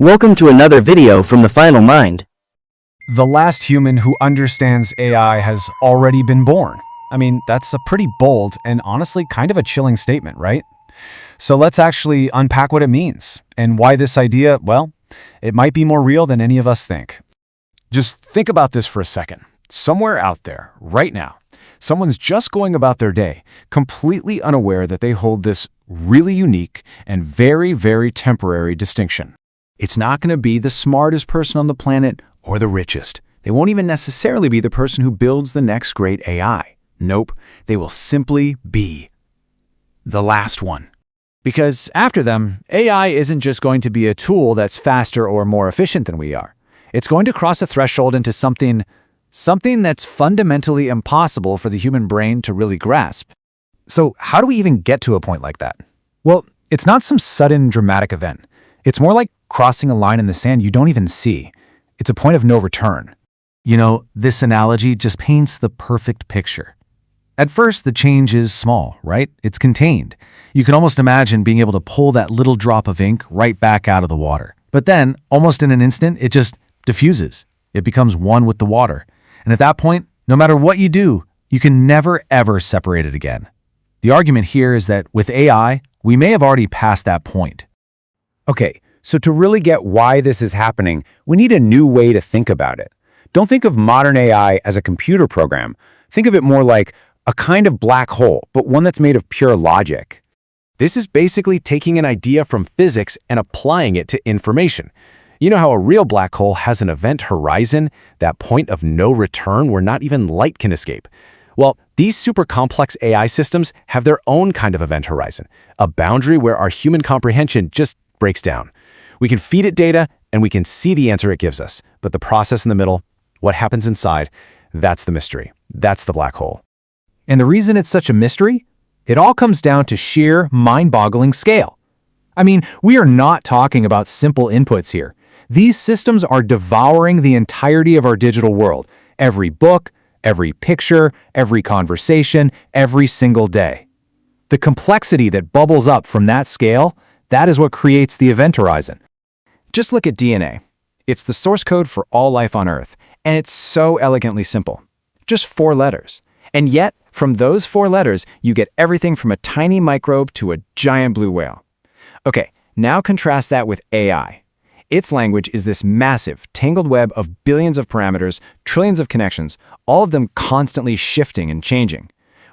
Welcome to another video from the Final Mind. The last human who understands AI has already been born. I mean, that's a pretty bold and honestly kind of a chilling statement, right? So let's actually unpack what it means and why this idea, well, it might be more real than any of us think. Just think about this for a second. Somewhere out there, right now, someone's just going about their day, completely unaware that they hold this really unique and very, very temporary distinction. It's not going to be the smartest person on the planet or the richest. They won't even necessarily be the person who builds the next great AI. Nope, they will simply be the last one. Because after them, AI isn't just going to be a tool that's faster or more efficient than we are. It's going to cross a threshold into something that's fundamentally impossible for the human brain to really grasp. So how do we even get to a point like that? Well, it's not some sudden dramatic event. It's more like crossing a line in the sand you don't even see. It's a point of no return. You know, this analogy just paints the perfect picture. At first, the change is small, right? It's contained. You can almost imagine being able to pull that little drop of ink right back out of the water. But then, almost in an instant, it just diffuses. It becomes one with the water. And at that point, no matter what you do, you can never ever separate it again. The argument here is that with AI, we may have already passed that point. Okay, so to really get why this is happening, we need a new way to think about it. Don't think of modern AI as a computer program. Think of it more like a kind of black hole, but one that's made of pure logic. This is basically taking an idea from physics and applying it to information. You know how a real black hole has an event horizon, that point of no return where not even light can escape? Well, these super complex AI systems have their own kind of event horizon, a boundary where our human comprehension just breaks down. We can feed it data and we can see the answer it gives us, but the process in the middle, what happens inside, that's the mystery. That's the black hole. And the reason it's such a mystery? It all comes down to sheer mind-boggling scale. I mean, we are not talking about simple inputs here. These systems are devouring the entirety of our digital world. Every book, every picture, every conversation, every single day. The complexity that bubbles up from that scale, that is what creates the event horizon. Just look at DNA. It's the source code for all life on Earth, and it's so elegantly simple. Just 4 letters. And yet, from those 4 letters, you get everything from a tiny microbe to a giant blue whale. Okay, now contrast that with AI. Its language is this massive, tangled web of billions of parameters, trillions of connections, all of them constantly shifting and changing.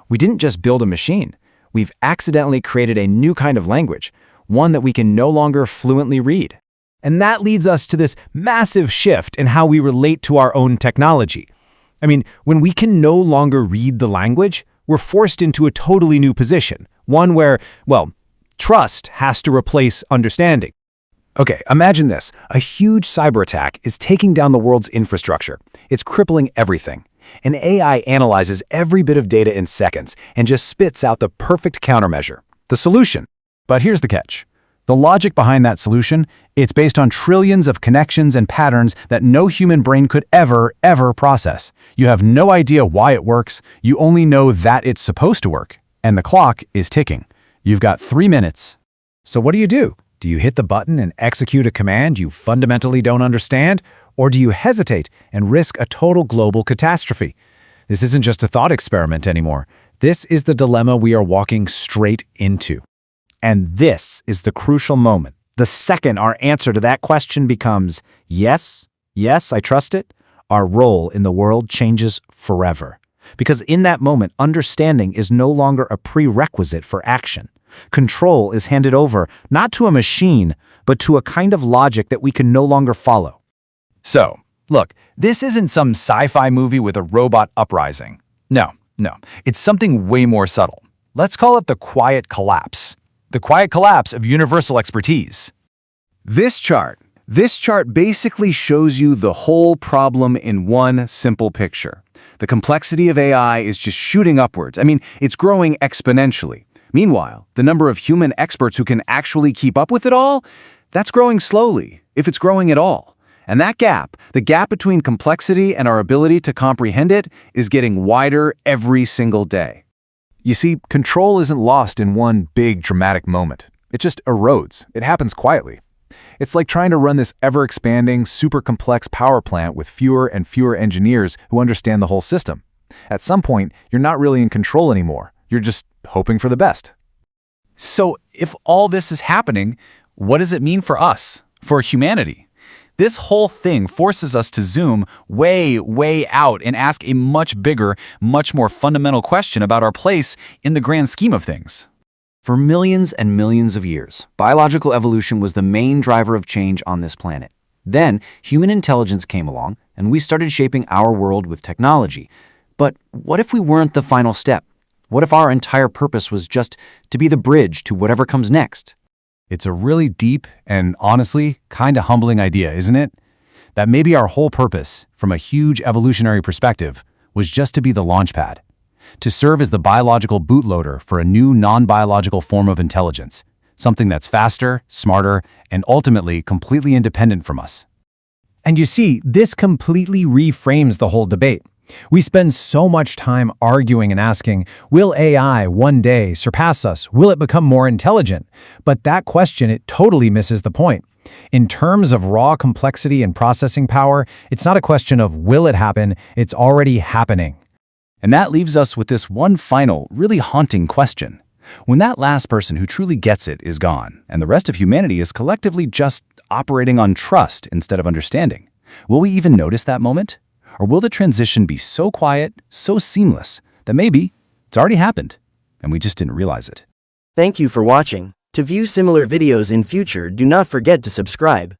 We didn't just build a machine. We've accidentally created a new kind of language, one that we can no longer fluently read. And that leads us to this massive shift in how we relate to our own technology. I mean, when we can no longer read the language, we're forced into a totally new position, one where, well, trust has to replace understanding. Okay, imagine this. A huge cyber attack is taking down the world's infrastructure. It's crippling everything. An AI analyzes every bit of data in seconds and just spits out the perfect countermeasure, the solution. But here's the catch. The logic behind that solution, it's based on trillions of connections and patterns that no human brain could ever process. You have no idea why it works. You only know that it's supposed to work. And the clock is ticking. You've got 3 minutes. So what do? Do you hit the button and execute a command you fundamentally don't understand? Or do you hesitate and risk a total global catastrophe? This isn't just a thought experiment anymore. This is the dilemma we are walking straight into. And this is the crucial moment. The second our answer to that question becomes, yes, I trust it, our role in the world changes forever. Because in that moment, understanding is no longer a prerequisite for action. Control is handed over not to a machine, but to a kind of logic that we can no longer follow. So, look, this isn't some sci-fi movie with a robot uprising. No, it's something way more subtle. Let's call it the quiet collapse. The quiet collapse of universal expertise. This chart basically shows you the whole problem in one simple picture. The complexity of AI is just shooting upwards. I mean, it's growing exponentially. Meanwhile, the number of human experts who can actually keep up with it all, that's growing slowly, if it's growing at all. And that gap, the gap between complexity and our ability to comprehend it, is getting wider every single day. You see, control isn't lost in one big dramatic moment. It just erodes. It happens quietly. It's like trying to run this ever-expanding, super complex power plant with fewer and fewer engineers who understand the whole system. At some point, you're not really in control anymore. You're just hoping for the best. So, if all this is happening, what does it mean for us, for humanity? This whole thing forces us to zoom way, way out and ask a much bigger, much more fundamental question about our place in the grand scheme of things. For millions and millions of years, biological evolution was the main driver of change on this planet. Then, human intelligence came along, and we started shaping our world with technology. But what if we weren't the final step? What if our entire purpose was just to be the bridge to whatever comes next? It's a really deep and honestly kind of humbling idea, isn't it? That maybe our whole purpose, from a huge evolutionary perspective, was just to be the launch pad, to serve as the biological bootloader for a new non-biological form of intelligence, something that's faster, smarter, and ultimately completely independent from us. And you see, this completely reframes the whole debate. We spend so much time arguing and asking, will AI one day surpass us? Will it become more intelligent? But that question, it totally misses the point. In terms of raw complexity and processing power, it's not a question of will it happen, it's already happening. And that leaves us with this one final, really haunting question. When that last person who truly gets it is gone, and the rest of humanity is collectively just operating on trust instead of understanding, will we even notice that moment? Or will the transition be so quiet, so seamless, that maybe it's already happened, and we just didn't realize it? Thank you for watching. To view similar videos in future, do not forget to subscribe.